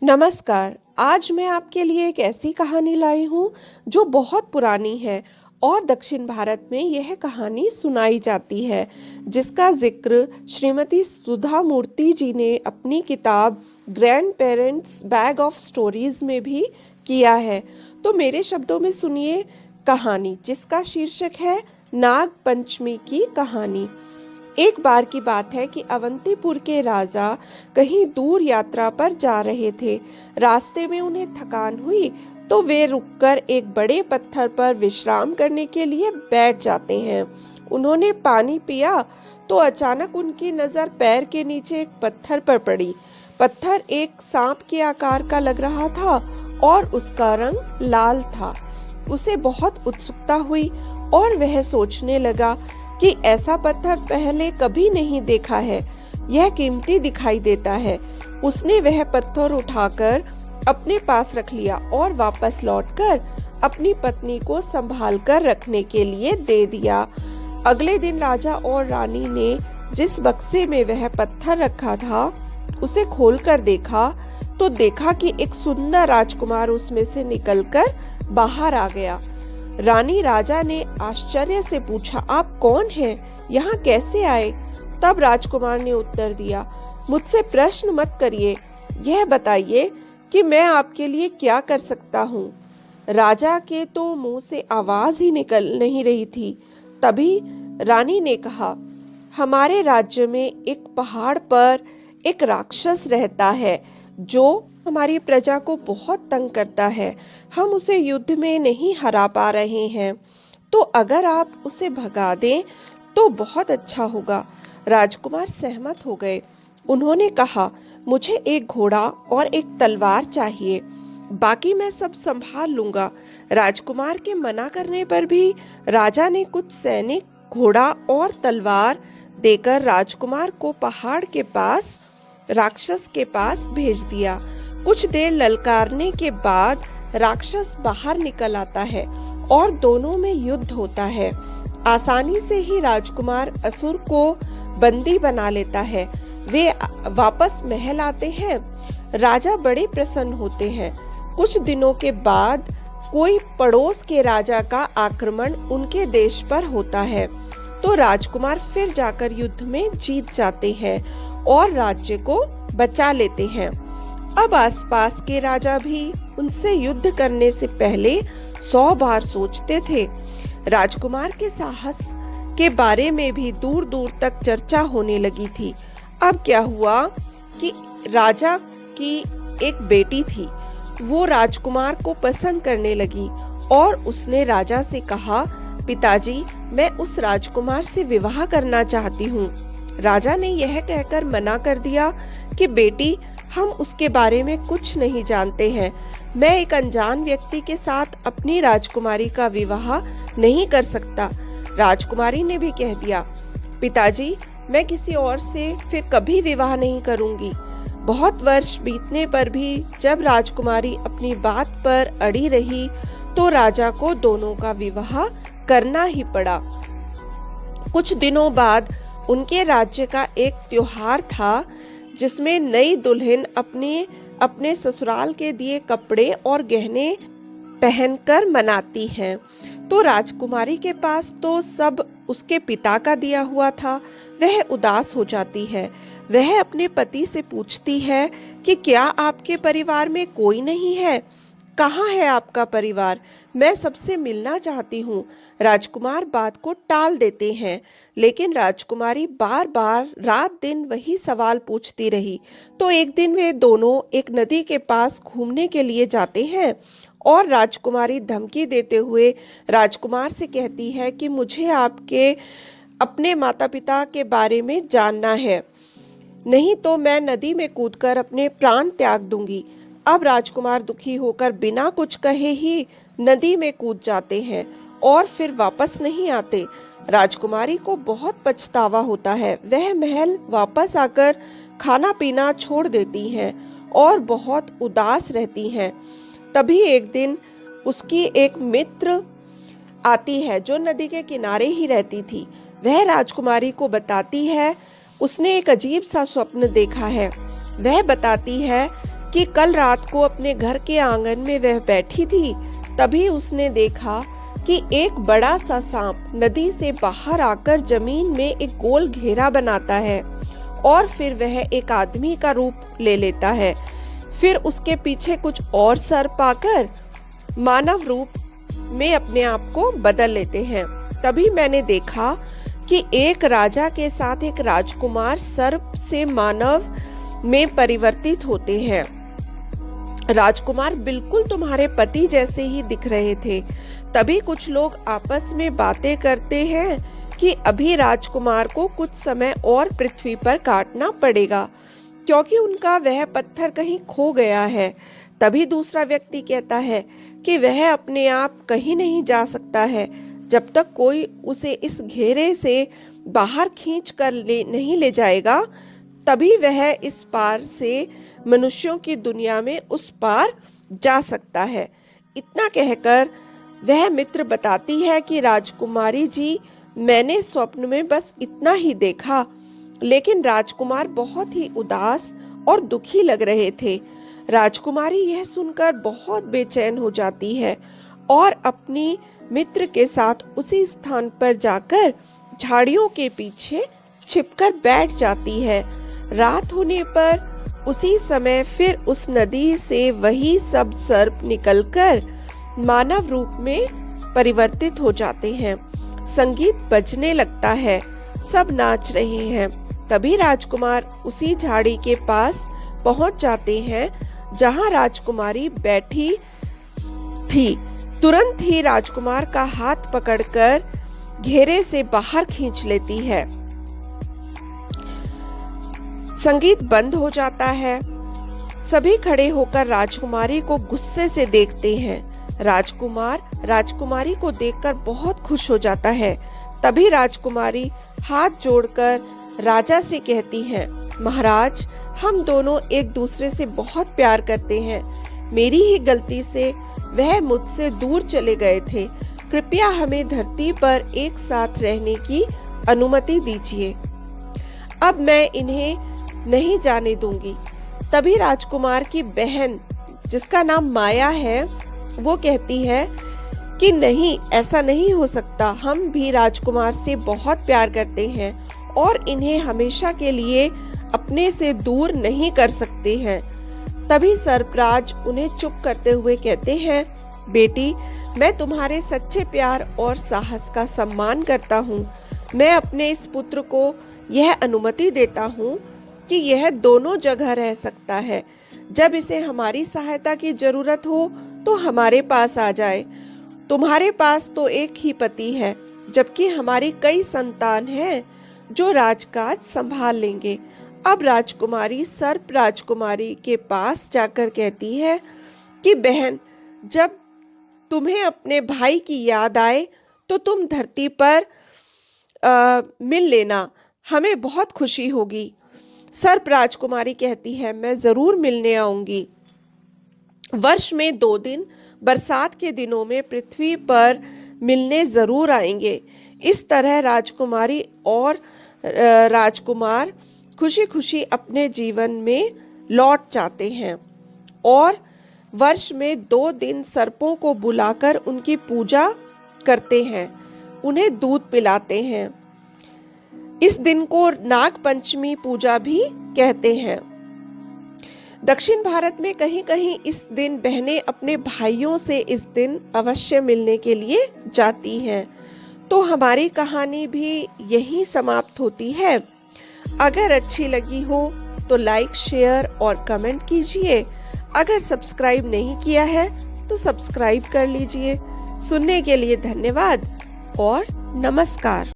नमस्कार। आज मैं आपके लिए एक ऐसी कहानी लाई हूँ जो बहुत पुरानी है और दक्षिण भारत में यह कहानी सुनाई जाती है, जिसका जिक्र श्रीमती सुधा मूर्ति जी ने अपनी किताब grand parents bag of stories में भी किया है। तो मेरे शब्दों में सुनिए कहानी, जिसका शीर्षक है नाग पंचमी की कहानी। एक बार की बात है कि अवंतीपुर के राजा कहीं दूर यात्रा पर जा रहे थे। रास्ते में उन्हें थकान हुई तो वे रुककर एक बड़े पत्थर पर विश्राम करने के लिए बैठ जाते हैं। उन्होंने पानी पिया तो अचानक उनकी नज़र पैर के नीचे एक पत्थर पर पड़ी। पत्थर एक सांप के आकार का लग रहा था और उसका रंग लाल था। उसे बहुत उत्सुकता हुई और वह सोचने लगा कि ऐसा पत्थर पहले कभी नहीं देखा है, यह कीमती दिखाई देता है। उसने वह पत्थर उठाकर अपने पास रख लिया और वापस लौटकर अपनी पत्नी को संभाल कर रखने के लिए दे दिया। अगले दिन राजा और रानी ने जिस बक्से में वह पत्थर रखा था उसे खोलकर देखा तो देखा कि एक सुंदर राजकुमार उसमें से निकलकर बाहर आ गया। रानी राजा ने आश्चर्य से पूछा, आप कौन हैं? यहाँ कैसे आए? तब राजकुमार ने उत्तर दिया, मुझसे प्रश्न मत करिए, यह बताइए कि मैं आपके लिए क्या कर सकता हूँ। राजा के तो मुंह से आवाज ही निकल नहीं रही थी। तभी रानी ने कहा, हमारे राज्य में एक पहाड़ पर एक राक्षस रहता है जो हमारी प्रजा को बहुत तंग करता है। हम उसे युद्ध में नहीं हरा पा रहे हैं, तो अगर आप उसे भगा दें तो बहुत अच्छा होगा। राजकुमार सहमत हो गए। उन्होंने कहा, मुझे एक घोड़ा और एक तलवार चाहिए, बाकी मैं सब संभाल लूंगा। राजकुमार के मना करने पर भी राजा ने कुछ सैनिक, घोड़ा और तलवार देकर राजकुमार को पहाड़ के पास राक्षस के पास भेज दिया। कुछ देर ललकारने के बाद राक्षस बाहर निकल आता है और दोनों में युद्ध होता है। आसानी से ही राजकुमार असुर को बंदी बना लेता है। वे वापस महल आते हैं। राजा बड़े प्रसन्न होते हैं। कुछ दिनों के बाद कोई पड़ोस के राजा का आक्रमण उनके देश पर होता है, तो राजकुमार फिर जाकर युद्ध में जीत जाते हैं और राज्य को बचा लेते हैं। अब आसपास के राजा भी उनसे युद्ध करने से पहले 100 बार सोचते थे। राजकुमार के साहस के बारे में भी दूर दूर तक चर्चा होने लगी थी। अब क्या हुआ कि राजा की एक बेटी थी, वो राजकुमार को पसंद करने लगी और उसने राजा से कहा, पिताजी, मैं उस राजकुमार से विवाह करना चाहती हूँ। राजा ने यह कहकर मना कर दिया कि बेटी, हम उसके बारे में कुछ नहीं जानते हैं। मैं एक अनजान व्यक्ति के साथ अपनी राजकुमारी का विवाह नहीं कर सकता। राजकुमारी ने भी कह दिया, पिताजी, मैं किसी और से फिर कभी विवाह नहीं करूंगी। बहुत वर्ष बीतने पर भी जब राजकुमारी अपनी बात पर अड़ी रही तो राजा को दोनों का विवाह करना ही पड़ा। कुछ दिनों बाद उनके राज्य का एक त्योहार था जिसमें नई दुल्हन अपने ससुराल के दिए कपड़े और गहने पहनकर मनाती है। तो राजकुमारी के पास तो सब उसके पिता का दिया हुआ था। वह उदास हो जाती है। वह अपने पति से पूछती है कि क्या आपके परिवार में कोई नहीं है? कहाँ है आपका परिवार? मैं सबसे मिलना चाहती हूँ। राजकुमार बात को टाल देते हैं, लेकिन राजकुमारी बार बार रात दिन वही सवाल पूछती रही। तो एक दिन वे दोनों एक नदी के पास घूमने के लिए जाते हैं और राजकुमारी धमकी देते हुए राजकुमार से कहती है कि मुझे आपके अपने माता पिता के बारे में जानना है, नहीं तो मैं नदी में कूदकर अपने प्राण त्याग दूंगी। अब राजकुमार दुखी होकर बिना कुछ कहे ही नदी में कूद जाते हैं और फिर वापस नहीं आते। राजकुमारी को बहुत पछतावा होता है। वह महल वापस आकर खाना पीना छोड़ देती हैं और बहुत उदास रहती हैं। तभी एक दिन उसकी एक मित्र आती है जो नदी के किनारे ही रहती थी। वह राजकुमारी को बताती है उसने एक अजीब सा स्वप्न देखा है। वह बताती है कि कल रात को अपने घर के आंगन में वह बैठी थी, तभी उसने देखा कि एक बड़ा सा सांप नदी से बाहर आकर जमीन में एक गोल घेरा बनाता है और फिर वह एक आदमी का रूप ले लेता है। फिर उसके पीछे कुछ और सर्प आकर मानव रूप में अपने आप को बदल लेते हैं। तभी मैंने देखा कि एक राजा के साथ एक राजकुमार सर्प से मानव में परिवर्तित होते हैं। राजकुमार बिल्कुल तुम्हारे पति जैसे ही दिख रहे थे। तभी कुछ लोग आपस में बातें करते हैं कि अभी राजकुमार को कुछ समय और पृथ्वी पर काटना पड़ेगा, क्योंकि उनका वह पत्थर कहीं खो गया है। तभी दूसरा व्यक्ति कहता है कि वह अपने आप कहीं नहीं जा सकता है जब तक कोई उसे इस घेरे से बाहर खींच कर नहीं ले जाएगा, तभी वह इस पार से मनुष्यों की दुनिया में उस पार जा सकता है। इतना कहकर वह मित्र बताती है कि राजकुमारी जी, मैंने स्वप्न में बस इतना ही देखा। लेकिन राजकुमार बहुत ही उदास और दुखी लग रहे थे। राजकुमारी यह सुनकर बहुत बेचैन हो जाती है और अपनी मित्र के साथ उसी स्थान पर जाकर झाड़ियों के पीछे छिपकर बैठ जाती है। रात होने पर उसी समय फिर उस नदी से वही सब सर्प निकलकर मानव रूप में परिवर्तित हो जाते हैं। संगीत बजने लगता है, सब नाच रहे हैं। तभी राजकुमार उसी झाड़ी के पास पहुंच जाते हैं जहां राजकुमारी बैठी थी। तुरंत ही राजकुमार का हाथ पकड़कर घेरे से बाहर खींच लेती है। संगीत बंद हो जाता है। सभी खड़े होकर राजकुमारी को गुस्से से देखते हैं। राजकुमार राजकुमारी को देखकर बहुत खुश हो जाता है। तभी राजकुमारी हाथ जोड़कर राजा से कहती है, महाराज, हम दोनों एक दूसरे से बहुत प्यार करते हैं। मेरी ही गलती से वह मुझसे दूर चले गए थे। कृपया हमें धरती पर एक साथ रहने की अनुमति दीजिए। अब मैं इन्हें नहीं जाने दूंगी। तभी राजकुमार की बहन, जिसका नाम माया है, वो कहती है कि नहीं, ऐसा नहीं हो सकता। हम भी राजकुमार से बहुत प्यार करते हैं और इन्हें हमेशा के लिए अपने से दूर नहीं कर सकते हैं। तभी सर्पराज उन्हें चुप करते हुए कहते हैं, बेटी, मैं तुम्हारे सच्चे प्यार और साहस का सम्मान करता हूँ। मैं अपने इस पुत्र को यह अनुमति देता हूँ कि यह दोनों जगह रह सकता है। जब इसे हमारी सहायता की जरूरत हो तो हमारे पास आ जाए। तुम्हारे पास तो एक ही पति है, जबकि हमारी कई संतान हैं जो राजकाज संभाल लेंगे। अब राजकुमारी सर्प राजकुमारी के पास जाकर कहती है कि बहन, जब तुम्हें अपने भाई की याद आए तो तुम धरती पर मिल लेना, हमें बहुत खुशी होगी। सर्प राजकुमारी कहती है, मैं जरूर मिलने आऊंगी। वर्ष में 2 दिन बरसात के दिनों में पृथ्वी पर मिलने जरूर आएंगे। इस तरह राजकुमारी और राजकुमार खुशी खुशी अपने जीवन में लौट जाते हैं और वर्ष में 2 दिन सर्पों को बुलाकर उनकी पूजा करते हैं, उन्हें दूध पिलाते हैं। इस दिन को नाग पंचमी पूजा भी कहते हैं। दक्षिण भारत में कहीं कहीं इस दिन बहनें अपने भाइयों से इस दिन अवश्य मिलने के लिए जाती हैं। तो हमारी कहानी भी यहीं समाप्त होती है। अगर अच्छी लगी हो तो लाइक, शेयर और कमेंट कीजिए। अगर सब्सक्राइब नहीं किया है तो सब्सक्राइब कर लीजिए। सुनने के लिए धन्यवाद और नमस्कार।